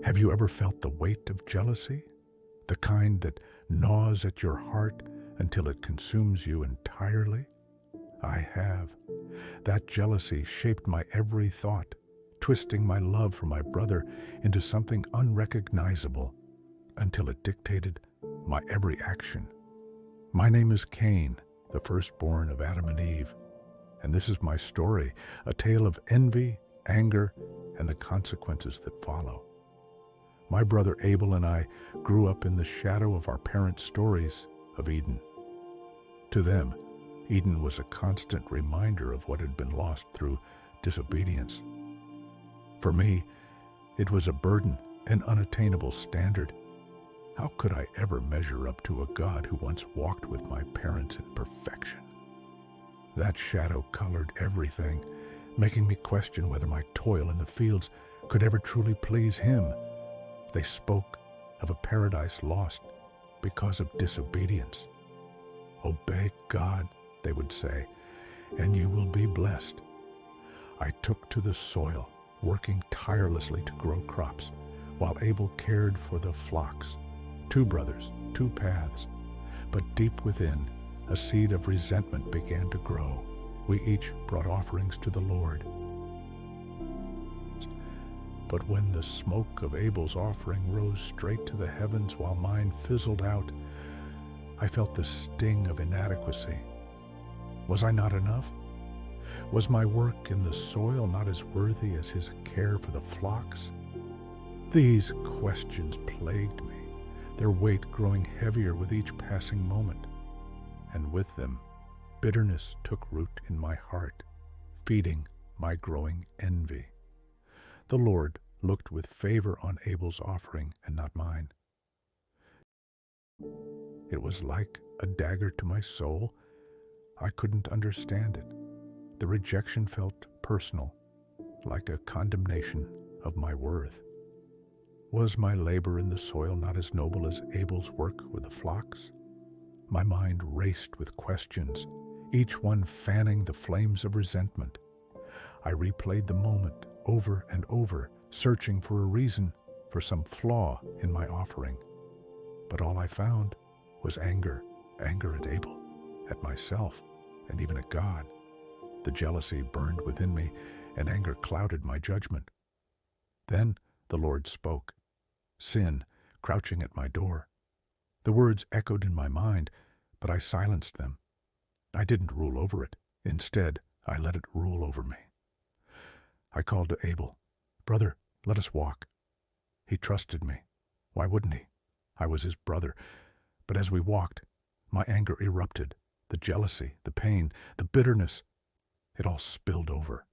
Have you ever felt the weight of jealousy? The kind that gnaws at your heart until it consumes you entirely? I have. That jealousy shaped my every thought, twisting my love for my brother into something unrecognizable until it dictated my every action. My name is Cain, the firstborn of Adam and Eve, and this is my story, a tale of envy, anger, and the consequences that follow. My brother Abel and I grew up in the shadow of our parents' stories of Eden. To them, Eden was a constant reminder of what had been lost through disobedience. For me, it was a burden, an unattainable standard. How could I ever measure up to a God who once walked with my parents in perfection? That shadow colored everything, making me question whether my toil in the fields could ever truly please Him. They spoke of a paradise lost because of disobedience. Obey God, they would say, and you will be blessed. I took to the soil, working tirelessly to grow crops, while Abel cared for the flocks. Two brothers, two paths. But deep within, a seed of resentment began to grow. We each brought offerings to the Lord. But when the smoke of Abel's offering rose straight to the heavens while mine fizzled out, I felt the sting of inadequacy. Was I not enough? Was my work in the soil not as worthy as his care for the flocks? These questions plagued me, their weight growing heavier with each passing moment. And with them, bitterness took root in my heart, feeding my growing envy. The Lord looked with favor on Abel's offering and not mine. It was like a dagger to my soul. I couldn't understand it. The rejection felt personal, like a condemnation of my worth. Was my labor in the soil not as noble as Abel's work with the flocks? My mind raced with questions, each one fanning the flames of resentment. I replayed the moment over and over, searching for a reason, for some flaw in my offering. But all I found was anger at Abel, at myself, and even at God. The jealousy burned within me, and anger clouded my judgment. Then the Lord spoke, sin crouching at my door. The words echoed in my mind, but I silenced them. I didn't rule over it. Instead, I let it rule over me. I called to Abel, "Brother, let us walk." He trusted me. Why wouldn't he? I was his brother. But as we walked, my anger erupted. The jealousy, the pain, the bitterness, it all spilled over.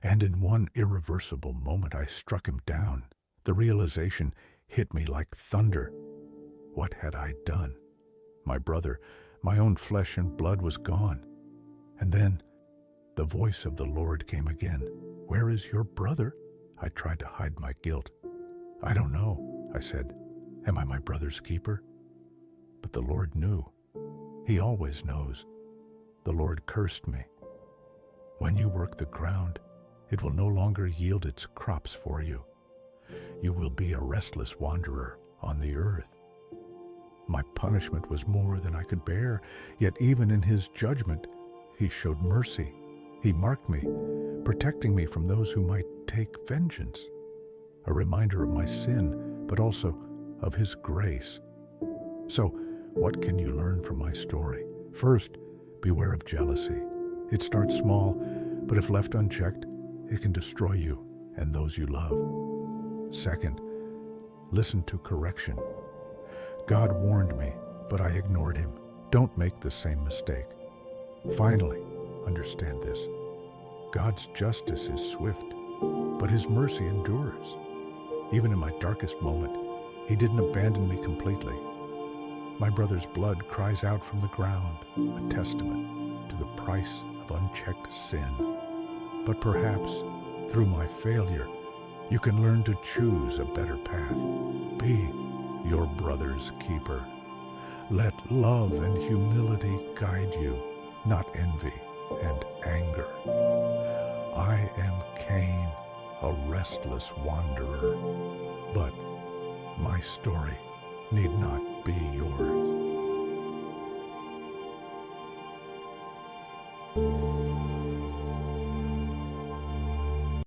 And in one irreversible moment, I struck him down. The realization hit me like thunder. What had I done? My brother, my own flesh and blood was gone. And then the voice of the Lord came again. "Where is your brother?" I tried to hide my guilt. "I don't know," I said. "Am I my brother's keeper?" But the Lord knew. He always knows. The Lord cursed me. "When you work the ground, it will no longer yield its crops for you. You will be a restless wanderer on the earth." My punishment was more than I could bear, yet even in his judgment, he showed mercy. He marked me, protecting me from those who might take vengeance. A reminder of my sin, but also of his grace. So, what can you learn from my story? First, beware of jealousy. It starts small, but if left unchecked, it can destroy you and those you love. Second, listen to correction. God warned me, but I ignored him. Don't make the same mistake. Finally, understand this. God's justice is swift, but his mercy endures. Even in my darkest moment, he didn't abandon me completely. My brother's blood cries out from the ground, a testament to the price of unchecked sin. But perhaps, through my failure, you can learn to choose a better path. Be your brother's keeper. Let love and humility guide you, not envy and anger. I am Cain, a restless wanderer. my story need not be yours.